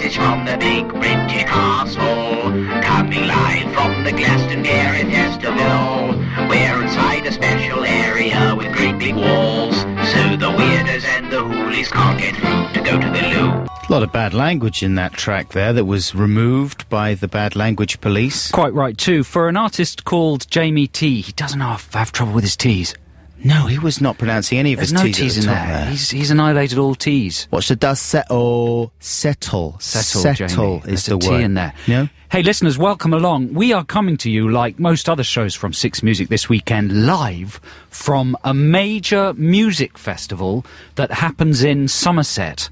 message from the big British castle, coming live from the Glastonbury Festival. We're inside a special area with great big walls, so the weirders and the hoolies can't get through to go to the loo. A lot of bad language in that track there that was removed by the bad language police. Quite right, too. For an artist called Jamie T, he doesn't have trouble with his T's. No, he was not pronouncing any of There's his no T's. T's in there. He's annihilated all T's. What's the does settle? Settle Jamie. is There's the a T word. in there. You know? Hey, listeners, welcome along. We are coming to you, like most other shows from Six Music this weekend, live from a major music festival that happens in Somerset,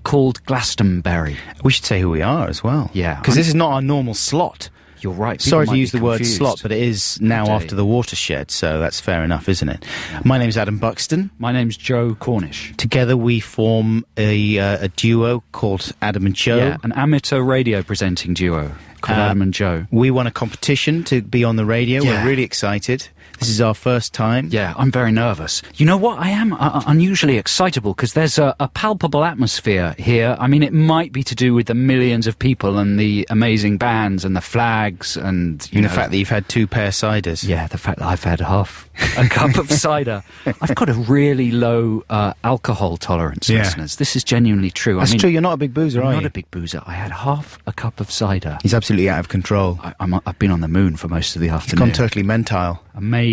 called Glastonbury. We should say who we are as well. Yeah. Because this is not our normal slot. You're right. Sorry People to might use be the word confused. slot, but it is now Indeed. after the watershed, so that's fair enough, isn't it? Yeah. My name's Adam Buxton. My name's Joe Cornish. Together we form a duo called Adam and Joe. Yeah, an amateur radio presenting duo called Adam and Joe. We won a competition to be on the radio. Yeah. We're really excited. This is our first time. Yeah, I'm very nervous. You know what? I am unusually excitable because there's a palpable atmosphere here. I mean, it might be to do with the millions of people and the amazing bands and the flags and the fact that you've had 2 pear ciders. Yeah, the fact that I've had half a cup of cider. I've got a really low alcohol tolerance, listeners. This is genuinely true. That's true. You're not a big boozer, I'm are you? not a big boozer. I had half a cup of cider. He's absolutely out of control. I've been on the moon for most of the He's afternoon. gone totally mentile. Amazing.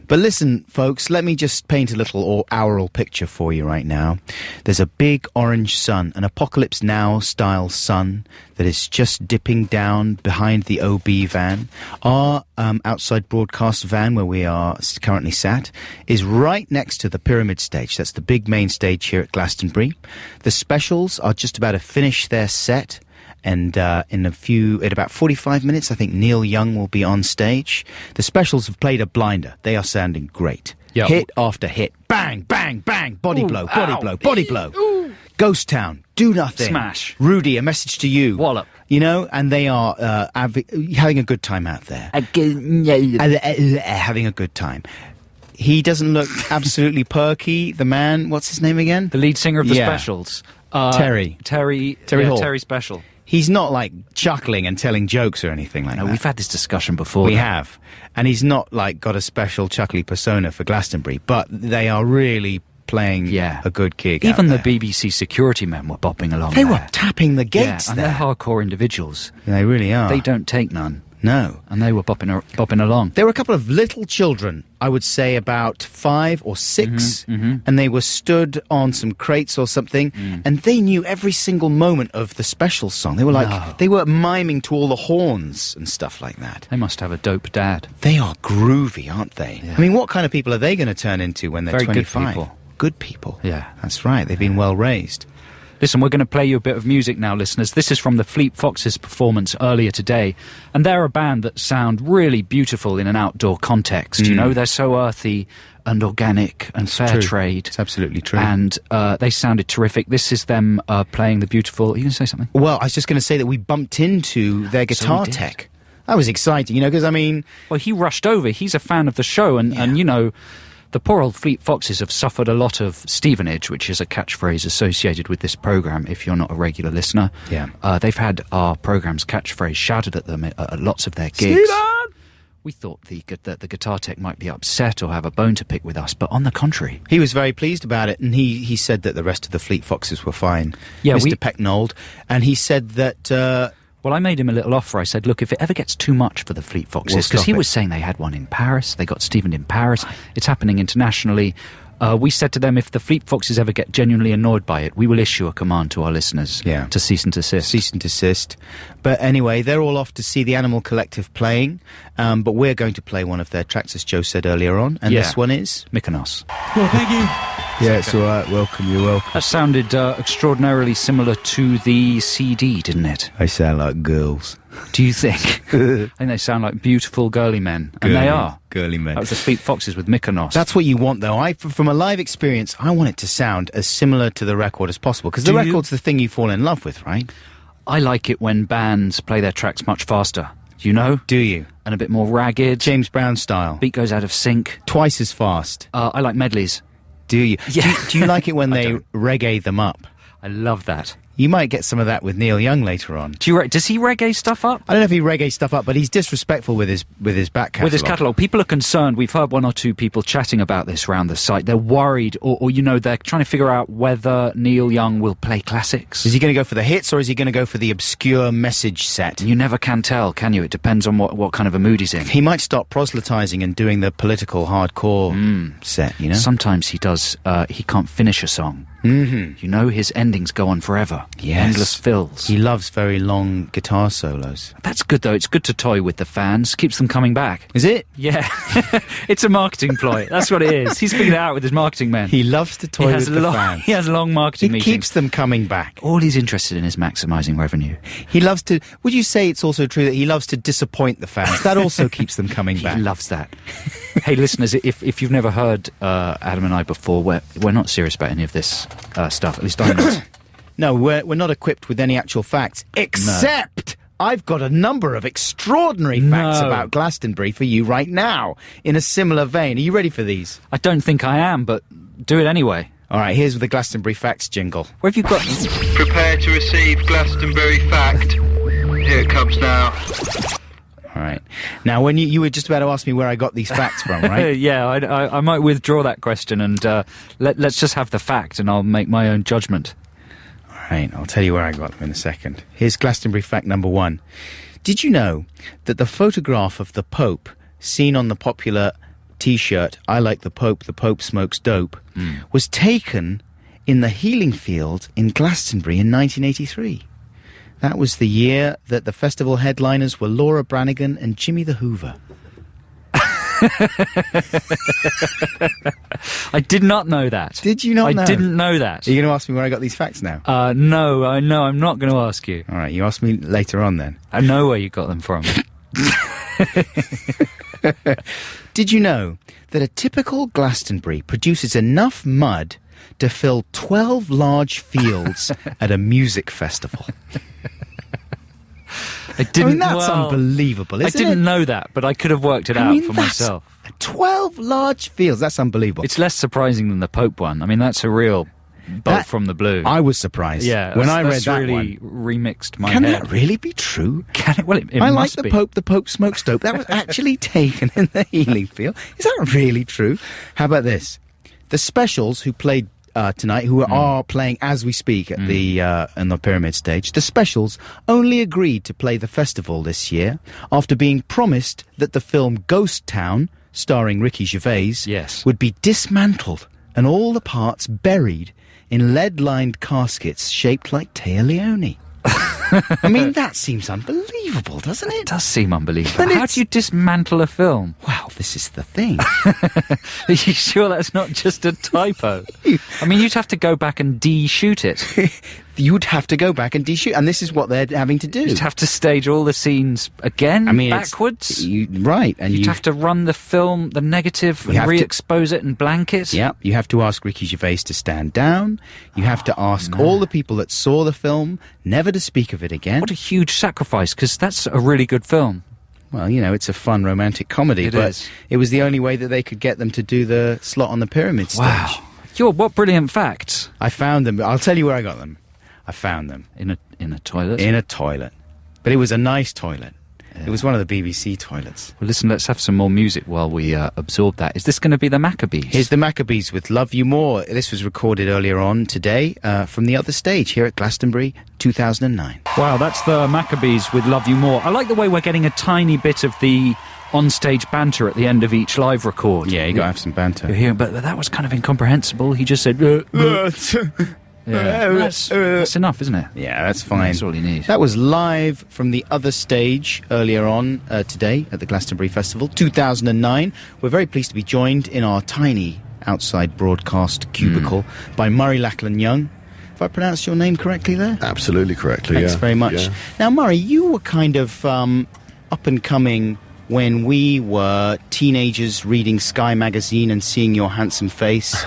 But listen, folks, let me just paint a little aural picture for you right now. There's a big orange sun, an Apocalypse Now style sun that is just dipping down behind the OB van. Our outside broadcast van, where we are currently sat, is right next to the pyramid stage. That's the big main stage here at Glastonbury. The specials are just about to finish their set. And in about 45 minutes, I think Neil Young will be on stage. The specials have played a blinder. They are sounding great. Yep. Hit after hit. Bang, bang, bang. Body blow, body blow, body blow. Ooh. Ghost Town. Do Nothing. Smash. Rudy, A Message to You. Wallop. You know, and they are having a good time out there. Having a good time. He doesn't look absolutely perky. The man, what's his name again? The lead singer of the Specials. Terry Hall. Terry Special. He's not, like, chuckling and telling jokes or anything like that. We've had this discussion before. We have. And he's not, like, got a special chuckly persona for Glastonbury, but they are really playing a good gig. Even out the there. BBC security men were bopping along They there. were tapping the gates and there. they're hardcore individuals. They really are. They don't take none. No. And they were bopping along. There were a couple of little children, I would say about 5 or 6, and they were stood on some crates or something, and they knew every single moment of the special song. They were they were miming to all the horns and stuff like that. They must have a dope dad. They are groovy, aren't they? Yeah. I mean, what kind of people are they going to turn into when they're Very 25? good people. Good people. Yeah. That's right. They've been well raised. Listen, we're going to play you a bit of music now, listeners. This is from the Fleet Foxes performance earlier today. And they're a band that sound really beautiful in an outdoor context. You know, they're so earthy and organic and fair trade. It's absolutely true. And they sounded terrific. This is them playing the beautiful... Are you going to say something? Well, I was just going to say that we bumped into their guitar tech. That was exciting, you know, because, I mean... Well, he rushed over. He's a fan of the show. And you know... The poor old Fleet Foxes have suffered a lot of Stevenage, which is a catchphrase associated with this programme, if you're not a regular listener. Yeah. They've had our programme's catchphrase shouted at them at lots of their gigs. Steven! We thought the guitar tech might be upset or have a bone to pick with us, but on the contrary. He was very pleased about it, and he said that the rest of the Fleet Foxes were fine. Yeah, Mr. Pecknold. And he said that... Well, I made him a little offer. I said, look, if it ever gets too much for the Fleet Foxes, because he was saying they had one in Paris, they got Stephen in Paris, it's happening internationally. We said to them, if the Fleet Foxes ever get genuinely annoyed by it, we will issue a command to our listeners to cease and desist. Cease and desist. But anyway, they're all off to see the Animal Collective playing, but we're going to play one of their tracks, as Joe said earlier on, and this one is... Mykonos. Well, thank you. Yeah, it's all right. Welcome, you're welcome. That sounded extraordinarily similar to the CD, didn't it? They sound like girls. Do you think? I think they sound like beautiful girly men. And they are. Girly men. That was the Fleet Foxes with Mykonos. That's what you want, though. From a live experience, I want it to sound as similar to the record as possible, because the record's the thing you fall in love with, right? I like it when bands play their tracks much faster. You know? Do you? And a bit more ragged. James Brown style. Beat goes out of sync. Twice as fast. I like medleys. Do you? Yeah. Do you like it when they reggae them up? I love that. You might get some of that with Neil Young later on. Does he reggae stuff up? I don't know if he reggae stuff up, but he's disrespectful with his back catalogue. With his catalogue. People are concerned. We've heard one or two people chatting about this around the site. They're worried, or they're trying to figure out whether Neil Young will play classics. Is he going to go for the hits, or is he going to go for the obscure message set? You never can tell, can you? It depends on what kind of a mood he's in. He might start proselytising and doing the political hardcore set, you know? Sometimes he does. He can't finish a song. Mm-hmm. His endings go on forever. Yes. Endless fills. He loves very long guitar solos. That's good, though. It's good to toy with the fans. Keeps them coming back. Is it? Yeah. It's a marketing ploy. That's what it is. He's figured it out with his marketing men. He loves to toy with the fans. He has long marketing meetings. He keeps them coming back. All he's interested in is maximising revenue. He loves to... Would you say it's also true that he loves to disappoint the fans? That also keeps them coming back. He loves that. Hey, listeners, if you've never heard Adam and I before, we're not serious about any of this stuff. At least I'm not. No, we're not equipped with any actual facts, except I've got a number of extraordinary facts about Glastonbury for you right now, in a similar vein. Are you ready for these? I don't think I am, but do it anyway. All right, here's the Glastonbury Facts jingle. Where have you got... Prepare to receive Glastonbury Fact. Here it comes now. All right. Now, when you were just about to ask me where I got these facts from, right? Yeah, I might withdraw that question and let's just have the fact and I'll make my own judgment. All right, I'll tell you where I got them in a second. Here's Glastonbury Fact number 1. Did you know that the photograph of the Pope seen on the popular T-shirt, I like the Pope smokes dope, was taken in the Healing Field in Glastonbury in 1983? That was the year that the festival headliners were Laura Branigan and Jimmy the Hoover. I did not know that. Did you not know? I didn't know that. Are you going to ask me where I got these facts now? No, I'm not going to ask you. All right, you ask me later on then. I know where you got them from. Did you know that a typical Glastonbury produces enough mud to fill 12 large fields at a music festival? That's unbelievable, isn't it? I didn't know that, but I could have worked it out for myself. 12 large fields, that's unbelievable. It's less surprising than the Pope one. I mean, that's a real bolt from the blue. I was surprised. Yeah, when I read that really one. Remixed my Can head. that really be true? Can it? Well, it I like must the be. Pope smokes dope. That was actually taken in the Healing Field. Is that really true? How about this? The Specials, who played tonight, who are playing as we speak at the in the Pyramid stage, the Specials only agreed to play the festival this year after being promised that the film Ghost Town, starring Ricky Gervais, would be dismantled and all the parts buried in lead-lined caskets shaped like Taya Leone. I mean, that seems unbelievable, doesn't it? It does seem unbelievable. But how do you dismantle a film? Well, this is the thing. Are you sure that's not just a typo? I mean, you'd have to go back and de-shoot it. You'd have to go back and de-shoot, and this is what they're having to do. You'd have to stage all the scenes again, backwards. Right. And you'd have to run the film, the negative, and re-expose it and blank it. Yeah, you have to ask Ricky Gervais to stand down. You have to ask all the people that saw the film never to speak of it again. What a huge sacrifice, because that's a really good film. Well, you know, it's a fun romantic comedy, it was the only way that they could get them to do the slot on the Pyramid stage. Wow. What brilliant facts. I found them. I'll tell you where I got them. I found them. In a toilet? In a toilet. But it was a nice toilet. Yeah. It was one of the BBC toilets. Well, listen, let's have some more music while we absorb that. Is this going to be the Maccabees? Here's the Maccabees with Love You More. This was recorded earlier on today from the other stage here at Glastonbury 2009. Wow, that's the Maccabees with Love You More. I like the way we're getting a tiny bit of the on-stage banter at the end of each live record. Yeah, you got to have some banter. But that was kind of incomprehensible. He just said... Yeah, that's enough, isn't it? Yeah, that's fine. That's all you need. That was live from the other stage earlier on today at the Glastonbury Festival 2009. We're very pleased to be joined in our tiny outside broadcast cubicle by Murray Lachlan Young. Have I pronounced your name correctly there? Absolutely correctly, Thanks very much. Yeah. Now, Murray, you were kind of up and coming when we were teenagers reading Sky magazine and seeing your handsome face.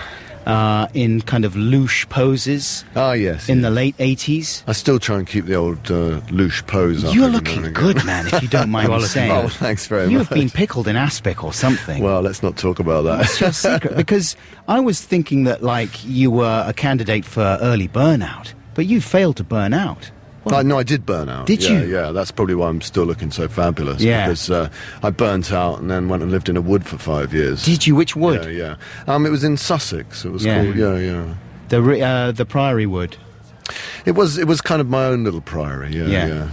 In kind of louche poses. Ah, yes. In the late 80s. I still try and keep the old louche pose up. You're looking good, man, if you don't mind me saying. Oh, thanks very much. You have been pickled in aspic or something. Well, let's not talk about that. What's your secret? Because I was thinking that, like, you were a candidate for early burnout. but you failed to burn out. Well, No, I did burn out. Did you? Yeah, that's probably why I'm still looking so fabulous. Yeah. Because I burnt out and then went and lived in a wood for 5 years. Did you? Which wood? Yeah. It was in Sussex. It was called, yeah. The Priory Wood. It was kind of my own little priory, yeah.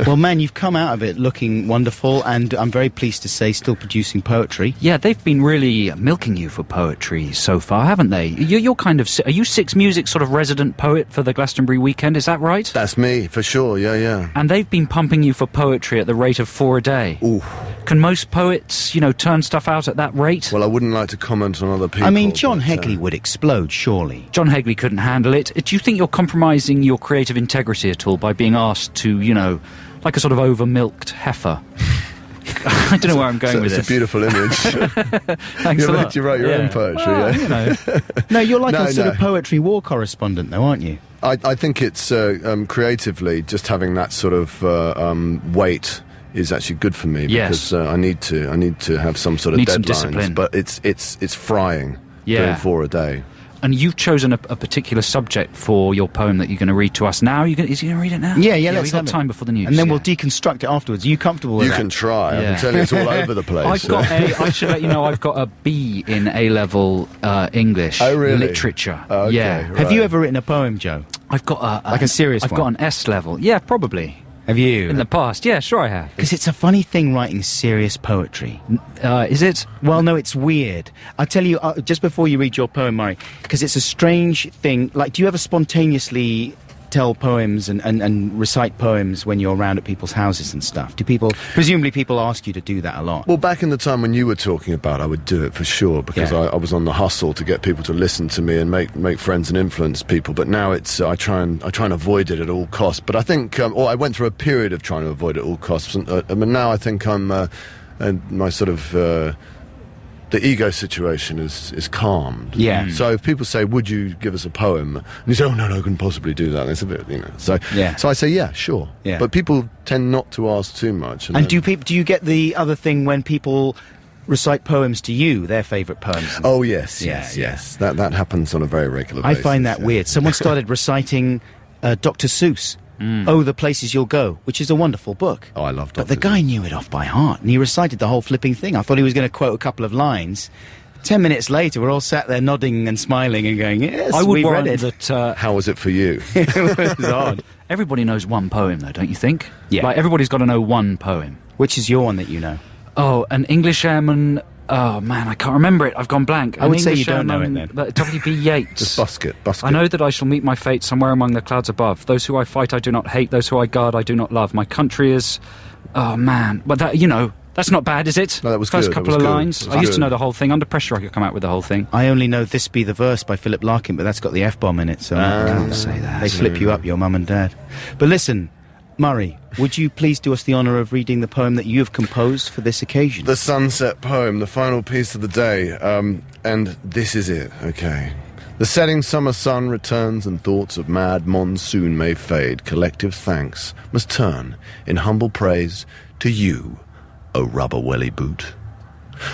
Well, man, you've come out of it looking wonderful, and I'm very pleased to say still producing poetry. Yeah, they've been really milking you for poetry so far, haven't they? You're kind of... Are you Six Music sort of resident poet for the Glastonbury weekend, is that right? That's me, for sure, yeah. And they've been pumping you for poetry at the rate of 4 a day. Ooh. Can most poets, turn stuff out at that rate? Well, I wouldn't like to comment on other people. I mean, John Hegley would explode, surely. John Hegley couldn't handle it. Do you think you're compromising your creative integrity at all by being asked to, like a sort of over-milked heifer? I don't know where I'm going with this. It's a beautiful image. Thanks a lot. You write your own poetry, No, you're like a sort of poetry war correspondent, though, aren't you? I think it's creatively just having that sort of weight is actually good for me, because I need to have some sort of deadlines. Some discipline. But it's frying doing 4 a day. And you've chosen a particular subject for your poem that you're going to read to us now. Is he going to read it now? Yeah, let's we've got have time before the news. And then we'll deconstruct it afterwards. Are you comfortable with that? You can try. I can tell you it's all over the place. I should let you know I've got a B in A-level English literature. Oh, okay, yeah. right. Have you ever written a poem, Joe? I've got a serious one. I've got an S level. Yeah, probably. Have you? In the past, yeah, sure I have. Because it's a funny thing writing serious poetry. Is it? Well, no, it's weird. I'll tell you, just before you read your poem, Murray, because it's a strange thing. Like, do you ever spontaneously tell poems and recite poems when you're around at people's houses and stuff? Presumably people ask you to do that a lot? Well, back in the time when you were talking about, I would do it for sure, because I was on the hustle to get people to listen to me and make friends and influence people. But now it's I try and avoid it at all costs. But I think, I went through a period of trying to avoid it at all costs. But now I think I'm my sort of the ego situation is calmed. Yeah. So if people say, "Would you give us a poem?" and you say, "Oh no, I couldn't possibly do that." And it's a bit, So I say, "Yeah, sure." Yeah. But people tend not to ask too much. And do you get the other thing when people recite poems to you, their favourite poems? Oh yes. That happens on a very regular basis. I find that weird. Someone started reciting Dr. Seuss. Oh, The Places You'll Go, which is a wonderful book. Oh, I love Dr. But the guy knew it off by heart, and he recited the whole flipping thing. I thought he was going to quote a couple of lines. 10 minutes later, we're all sat there nodding and smiling and going, yes, we read it. That, how was it for you? It was odd. Everybody knows one poem, though, don't you think? Yeah. Like, everybody's got to know one poem. Which is your one that you know? Oh, an English airman... Oh, man, I can't remember it. I've gone blank. I would say you don't know it, then. W.B. Yeats. Just busk it. I know that I shall meet my fate somewhere among the clouds above. Those who I fight I do not hate. Those who I guard I do not love. My country is... Oh, man. But that, that's not bad, is it? No, that was First good. couple of lines. I used to know the whole thing. Under pressure, I could come out with the whole thing. I only know This Be the Verse by Philip Larkin, but that's got the F-bomb in it, so I can't say that. They flip you up, your mum and dad. But listen, Murray, would you please do us the honour of reading the poem that you have composed for this occasion? The sunset poem, the final piece of the day, and this is it, okay. The setting summer sun returns and thoughts of mad monsoon may fade. Collective thanks must turn in humble praise to you, O rubber welly boot.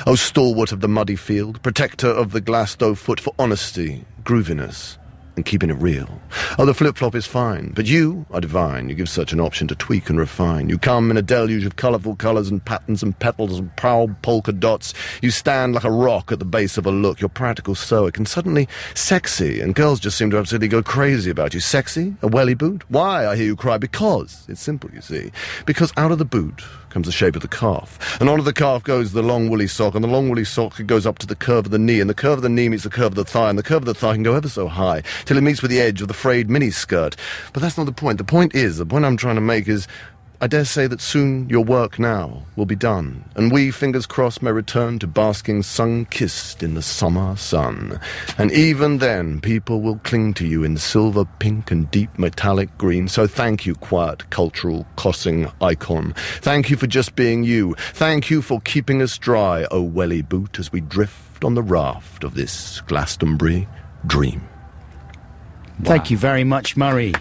O stalwart of the muddy field, protector of the glassed-o foot for honesty, grooviness, and keeping it real. Oh, the flip-flop is fine, but you are divine. You give such an option to tweak and refine. You come in a deluge of colourful colours and patterns and petals and proud polka dots. You stand like a rock at the base of a look. You're practical stoic and suddenly sexy, and girls just seem to absolutely go crazy about you. Sexy? A welly boot? Why, I hear you cry? Because. It's simple, you see. Because out of the boot comes the shape of the calf, and onto the calf goes the long woolly sock, and the long woolly sock goes up to the curve of the knee, and the curve of the knee meets the curve of the thigh, and the curve of the thigh can go ever so high till it meets with the edge of the frayed miniskirt. But that's not the point. The point I'm trying to make is, I dare say that soon your work now will be done, and we, fingers crossed, may return to basking sun-kissed in the summer sun. And even then, people will cling to you in silver, pink, and deep metallic green. So thank you, quiet, cultural, crossing icon. Thank you for just being you. Thank you for keeping us dry, O welly boot, as we drift on the raft of this Glastonbury dream. Wow. Thank you very much, Murray.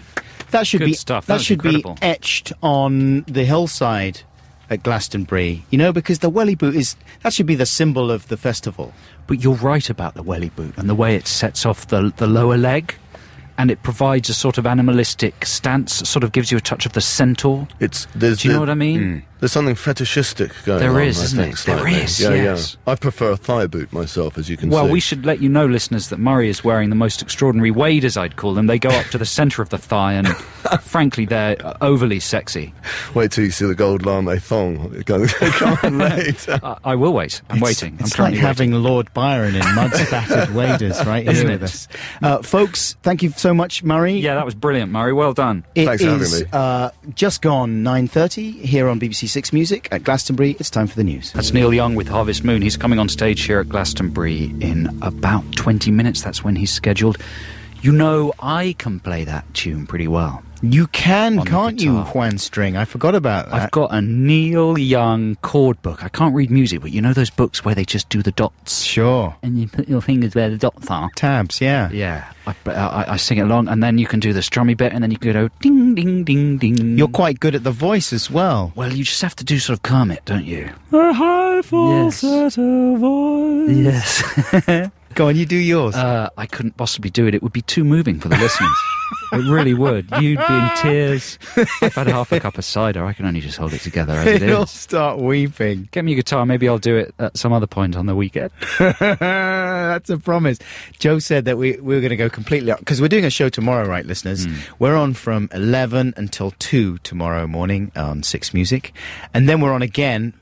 That should Good stuff. That should incredible. Be etched on the hillside at Glastonbury, because the welly boot that should be the symbol of the festival. But you're right about the welly boot and the way it sets off the lower leg. and it provides a sort of animalistic stance, sort of gives you a touch of the centaur. Do you know what I mean? There's something fetishistic going on. There is, isn't it? There is, yes. I prefer a thigh boot myself, as you can see. Well, we should let you know, listeners, that Murray is wearing the most extraordinary waders, I'd call them. They go up to the centre of the thigh, and frankly, they're overly sexy. Wait till you see the gold lame thong. Come on later. I will wait. I'm waiting. It's like having Lord Byron in mud-spattered waders right here with us. Folks, thank you so much, Murray. Yeah, that was brilliant, Murray. Well done. Thanks for having me. Just gone 9:30 here on BBC Six Music at Glastonbury. It's time for the news. That's Neil Young with Harvest Moon. He's coming on stage here at Glastonbury in about 20 minutes. That's when he's scheduled. You know, I can play that tune pretty well. You can, can't you, Juan String? I forgot about that. I've got a Neil Young chord book. I can't read music, but you know those books where they just do the dots? Sure. And you put your fingers where the dots are? Tabs, yeah. Yeah. I sing it along, and then you can do the strummy bit, and then you can go ding, ding, ding, ding. You're quite good at the voice as well. Well, you just have to do sort of Kermit, don't you? A high falsetto voice. Yes. Go on, you do yours. I couldn't possibly do it. It would be too moving for the listeners. It really would. You'd be in tears. I've had half a cup of cider. I can only just hold it together as it You'll is. start weeping. Get me a guitar. Maybe I'll do it at some other point on the weekend. That's a promise. Joe said that we were going to go completely up, because we're doing a show tomorrow, right, listeners? We're on from 11 until 2 tomorrow morning on Six Music. And then we're on again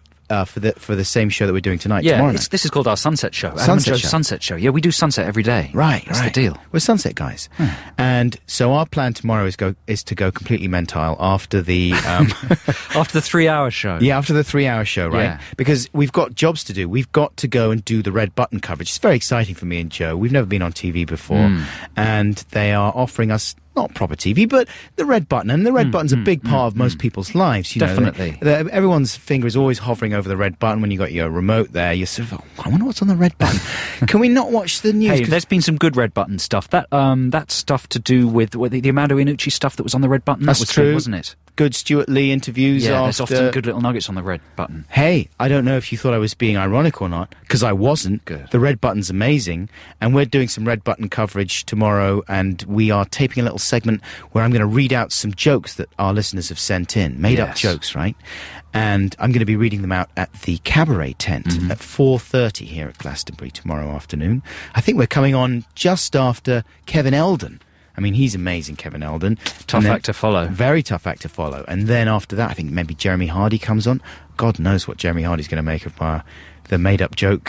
for the same show that we're doing tonight. Yeah, tomorrow night. this is called our Sunset Show. Sunset show. Sunset Show. Yeah, we do Sunset every day. Right, That's the deal. We're Sunset guys. And so our plan tomorrow is to go completely mentile after the... After the 3-hour show. Yeah, after the 3-hour show, right? Yeah. Because we've got jobs to do. We've got to go and do the Red Button coverage. It's very exciting for me and Joe. We've never been on TV before. And they are offering us... not proper TV, but the red button. And the red button's a big part of most people's lives. You Definitely. know, everyone's finger is always hovering over the red button when you got your remote there. You're sort of, I wonder what's on the red button. Can we not watch the news? Hey, there's been some good red button stuff. That stuff to do with the Amado Iannucci stuff that was on the red button. That's that was true, good, wasn't it? Good Stuart Lee interviews. Yeah, after... there's often good little nuggets on the red button. Hey, I don't know if you thought I was being ironic or not, because I wasn't. Good. The red button's amazing, and we're doing some red button coverage tomorrow, and we are taping a little segment where I'm going to read out some jokes that our listeners have sent in, made-up jokes, right? And I'm going to be reading them out at the Cabaret tent at 4:30 here at Glastonbury tomorrow afternoon. I think we're coming on just after Kevin Eldon. I mean, he's amazing, Kevin Eldon. Tough act to follow. Very tough act to follow. And then after that, I think maybe Jeremy Hardy comes on. God knows what Jeremy Hardy's going to make of the made-up joke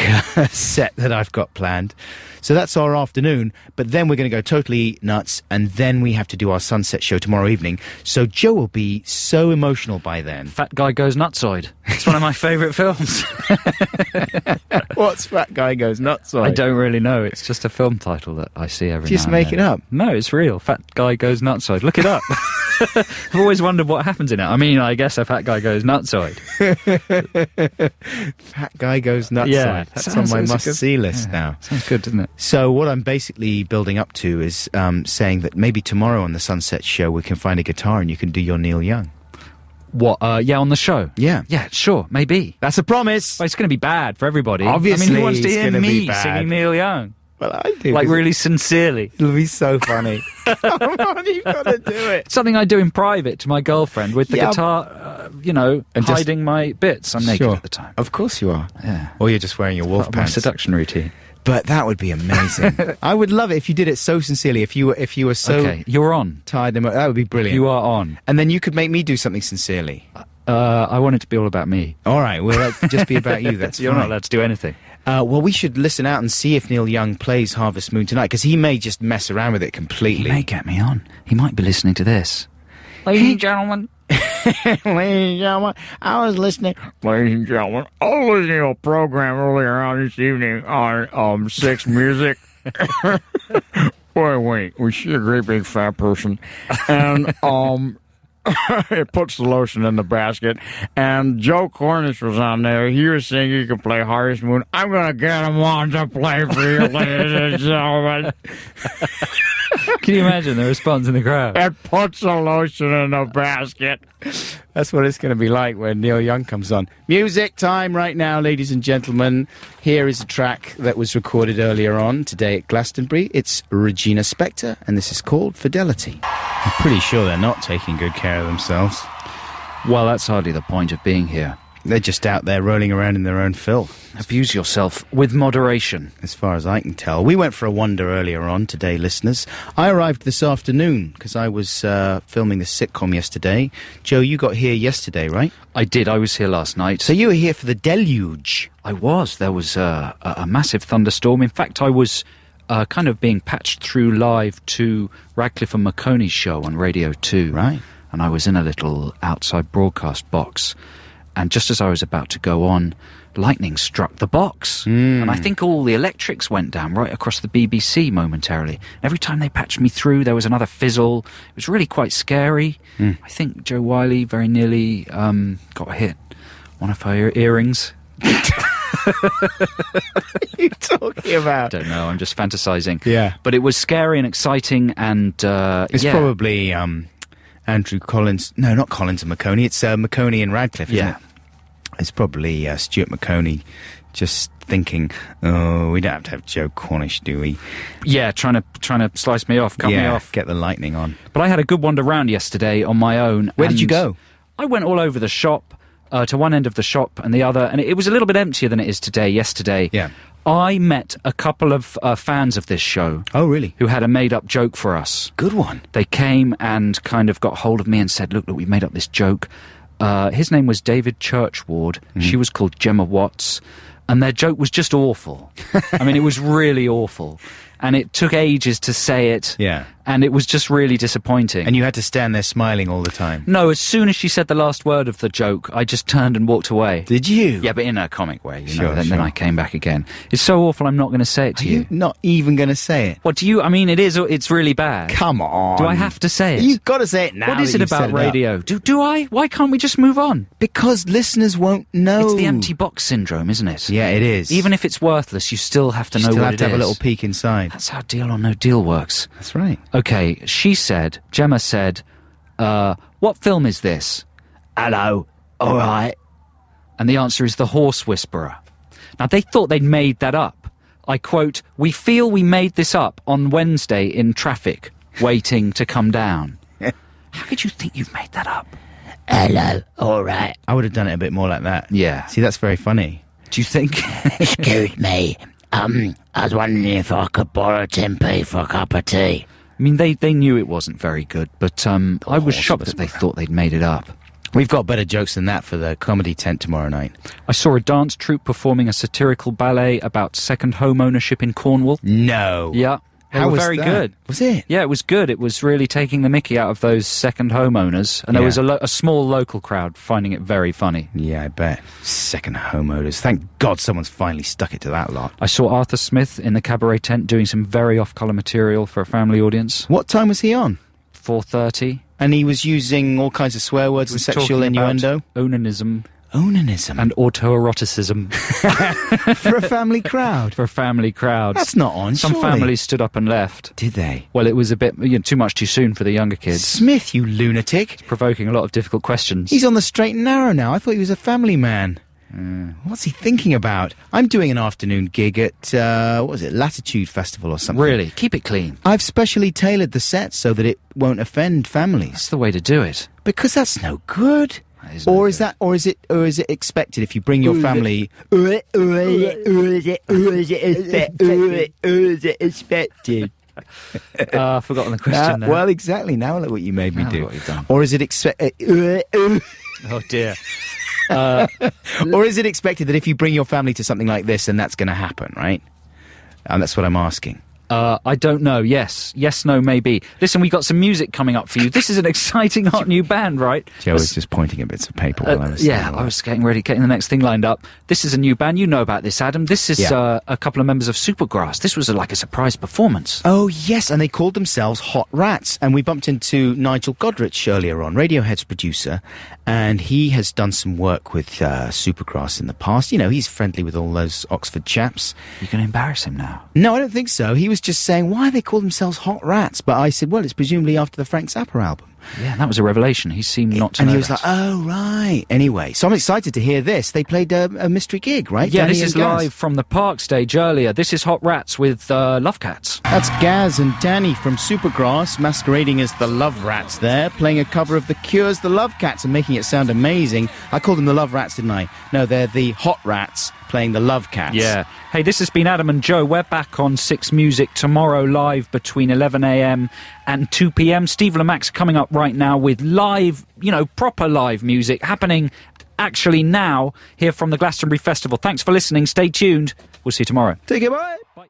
set that I've got planned. So that's our afternoon. But then we're going to go totally nuts, and then we have to do our Sunset Show tomorrow evening. So Joe will be so emotional by then. Fat Guy Goes Nutsoid. It's one of my favourite films. What's Fat Guy Goes Nutsoid? I don't really know. It's just a film title that I see every Just now and make then. it up. No, it's real. Fat Guy Goes Nutsoid. Look it up. I've always wondered what happens in it. I mean, I guess a fat guy goes nutsoid. Fat Guy Goes Nutsoid. Yeah, That's on my must-see list yeah, now. Sounds good, doesn't it? So what I'm basically building up to is saying that maybe tomorrow on the Sunset Show we can find a guitar and you can do your Neil Young. What? Yeah, on the show. Yeah. Yeah, sure, maybe. That's a promise. Well, it's going to be bad for everybody. Obviously, I mean, who wants to it's hear gonna be me bad. singing Neil Young? Well, I do. Like, really sincerely. It'll be so funny. Come on, you've got to do it. Something I do in private to my girlfriend with the Yeah. guitar, and hiding my bits. I'm naked at the time. Of course you are. Yeah. Or you're just wearing your wolf Part of my pants. seduction routine. But that would be amazing. I would love it if you did it so sincerely. If you were so Okay, you're on. tired, that would be brilliant. You are on. And then you could make me do something sincerely. I want it to be all about me. All right, well, let's just be about you. That's You're fine. not allowed to do anything. Well, we should listen out and see if Neil Young plays Harvest Moon tonight, because he may just mess around with it completely. He may get me on. He might be listening to this. Ladies and gentlemen. Ladies and gentlemen, I was listening. Ladies and gentlemen, I was listening to a program earlier on this evening on Six Music. Wait, we see a great big fat person, and it puts the lotion in the basket, and Joe Cornish was on there. He was saying he could play Harvest Moon. I'm gonna get him on to play for you, ladies and gentlemen. Can you imagine the response in the crowd? And put some lotion in a basket. That's what it's going to be like when Neil Young comes on. Music time right now, ladies and gentlemen. Here is a track that was recorded earlier on today at Glastonbury. It's Regina Spektor, and this is called Fidelity. I'm pretty sure they're not taking good care of themselves. Well, that's hardly the point of being here. They're just out there rolling around in their own filth. Abuse yourself with moderation. As far as I can tell. We went for a wander earlier on today, listeners. I arrived this afternoon because I was filming the sitcom yesterday. Joe, you got here yesterday, right? I did. I was here last night. So you were here for the deluge. I was. There was a massive thunderstorm. In fact, I was kind of being patched through live to Radcliffe and Maconie's show on Radio 2. Right. And I was in a little outside broadcast box. And just as I was about to go on, lightning struck the box. And I think all the electrics went down right across the BBC momentarily. Every time they patched me through, there was another fizzle. It was really quite scary. I think Joe Wiley very nearly got hit. One of her earrings. What are you talking about? I don't know, I'm just fantasizing. Yeah. But it was scary and exciting and it's probably Andrew Collins. No, not Collins and Maconie. It's Maconie and Radcliffe, isn't it? It's probably Stuart Maconie just thinking, oh, we don't have to have Joe Cornish, do we? Yeah, trying to slice me off, cut me off. Get the lightning on. But I had a good wander round yesterday on my own. Where did you go? I went all over the shop, to one end of the shop and the other, and it was a little bit emptier than it is today, yesterday. Yeah. I met a couple of fans of this show. Oh, really? Who had a made-up joke for us. Good one. They came and kind of got hold of me and said, look, we've made up this joke. His name was David Churchward. She was called Gemma Watts. And their joke was just awful. I mean, it was really awful. And it took ages to say it. Yeah. And it was just really disappointing. And you had to stand there smiling all the time? No, as soon as she said the last word of the joke, I just turned and walked away. Did you? Yeah, but in a comic way. You Sure, know. Then I came back again. It's so awful, I'm not going to say it to Are you not even going to say it? What do you... I mean, it's really bad. Come on. Do I have to say it? You've got to say it now. What is it about radio? Do I? Why can't we just move on? Because listeners won't know. It's the empty box syndrome, isn't it? Yeah, it is. Even if it's worthless, you still have to know what it is. You still have to have a little peek inside. That's how Deal or No Deal works. That's right. Okay, Gemma said, what film is this? Hello, all right. And the answer is The Horse Whisperer. Now, they thought they'd made that up. I quote, we feel we made this up on Wednesday in traffic, waiting to come down. How could you think you've made that up? Hello, all right. I would have done it a bit more like that. Yeah. See, that's very funny. Do you think? Excuse me. I was wondering if I could borrow 10p for a cup of tea. I mean, they knew it wasn't very good, but I was shocked that they thought they'd made it up. We've got better jokes than that for the comedy tent tomorrow night. I saw a dance troupe performing a satirical ballet about second home ownership in Cornwall. No. Yeah. How was very that? good. Was it? Yeah, it was good. It was really taking the mickey out of those second homeowners, and there was a small local crowd finding it very funny. Yeah, I bet. Second homeowners. Thank God someone's finally stuck it to that lot. I saw Arthur Smith in the cabaret tent doing some very off-colour material for a family audience. What time was he on? 4:30. And he was using all kinds of swear words and sexual innuendo? Onanism. Onanism. And autoeroticism. For a family crowd? For a family crowd. That's not on, Some surely. families stood up and left. Did they? Well, it was a bit too much too soon for the younger kids. Smith, you lunatic. Provoking a lot of difficult questions. He's on the straight and narrow now. I thought he was a family man. What's he thinking about? I'm doing an afternoon gig at, what was it, Latitude Festival or something. Really? Keep it clean. I've specially tailored the set so that it won't offend families. That's the way to do it. Because that's no good. Or is it expected if you bring your family? Is it expected? I've forgotten the question now. Well, exactly. Now look what you made me do. What you've done. Or is it expected? Oh dear. Or is it expected that if you bring your family to something like this, then that's going to happen, right? And that's what I'm asking. I don't know. Yes, no, maybe. Listen, we got some music coming up for you. This is an exciting hot new band, right? Joe was just pointing at bits of paper while I was saying that. I was getting the next thing lined up. This is a new band. You know about this, Adam. This is a couple of members of Supergrass. This was like a surprise performance. Oh, yes, and they called themselves Hot Rats. And we bumped into Nigel Godrich earlier on, Radiohead's producer, and he has done some work with Supergrass in the past. You know, he's friendly with all those Oxford chaps. You're going to embarrass him now? No, I don't think so. He was was just saying, why they call themselves Hot Rats? But I said, well, it's presumably after the Frank Zappa album. Yeah, that was a revelation. He seemed not to know. And he was like, oh, right. Anyway, so I'm excited to hear this. They played a mystery gig, right? Yeah, Danny this is Gaz. live from the Park stage earlier. This is Hot Rats with Love Cats. That's Gaz and Danny from Supergrass, masquerading as the Love Rats there, playing a cover of The Cure's The Love Cats and making it sound amazing. I called them the Love Rats, didn't I? No, they're the Hot Rats playing the Love Cats. Yeah. Hey, this has been Adam and Joe. We're back on 6 Music tomorrow live between 11 a.m. and 2 p.m. Steve Lamax coming up right now with live, proper live music happening actually now here from the Glastonbury Festival. Thanks for listening. Stay tuned. We'll see you tomorrow. Take it, bye. Bye.